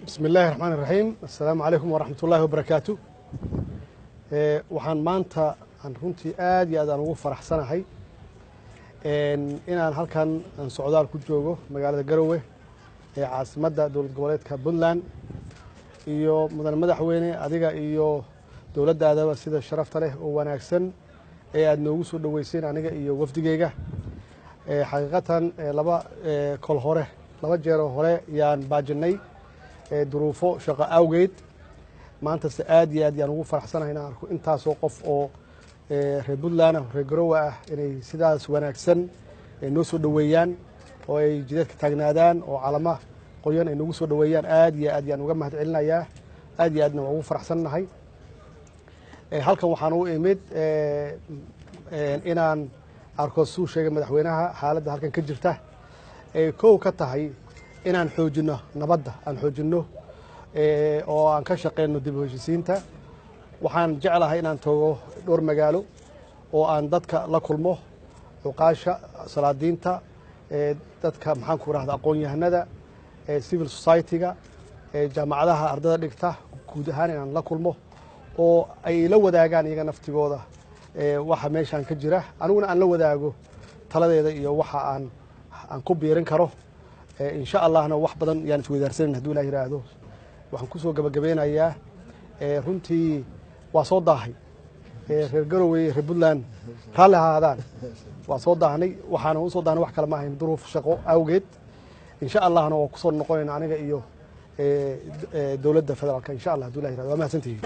بسم الله الرحمن الرحيم. السلام عليكم ورحمة الله وبركاته. waxaan maanta aan runtii aad iyo aad aan ugu faraxsanahay inaan halkan aan socdaal ku joogo magaalada Garowe ee caasimadda dowlad goboleedka Puntland iyo mudan madaxweyne adiga iyo dowladdaadaba sida sharafta leh oo wanaagsan ee aad noogu soo dhaweyseen aniga iyo wafdigeyga xaqiiqatan laba jeer hore yaan baajinay duruufo shaqo awgeed maanta si aad iyo aad yaan ugu faraxsanahay inaan arko intaasoo qof oo reer Puntland reer Garowe ah inay sidaas wanaagsan noo soo dhaweeyaan oo ay jidadka taagnaadaan oo calama qoyan ay noogu soo dhaweeyaan aad iyo aad yaan uga mahadcelinayaa aad iyo aadna waan ugu faraxsanahay halkan waxaan u imid inaan arko suu sheegay madaxweynaha xaaladda halkan ka jirta ee koow ka tahay inaan xoojino nabadda aan xoojino oo aan ka shaqeyno dib u heshiisiinta waxaan jeclahay inaan tago dhowr magaalo oo aan dadka la kulmo xuqaasha salaadiinta dadka maxaan ku raahdaa aqoon-yahanada civil society-ga jaamacadaha ardada dhigta guud ahaan inaan la kulmo oo ay la wadaagaan iyaga naftigooda waxa meeshaan ka jira aniguna aan la wadaago taladeeda iyo waxa aan ku biirin karo insha allahna wax badan yaan isweydaarsanin hadduu ilaahay yiraahdo waxaan ku soo gabagabeynayaa runtii waa soo daahay reer Garowe reer Puntland raalli ahaadaan waa soo daahnay waxaan u soo daahnay wax kale ma ahayn duruuf shaqo awgeed insha allahna waa ku soo noqonaynaa aniga iyo dowladda federaalka insha allah hadduu ilaahay yiraahdo waa mahadsantihiin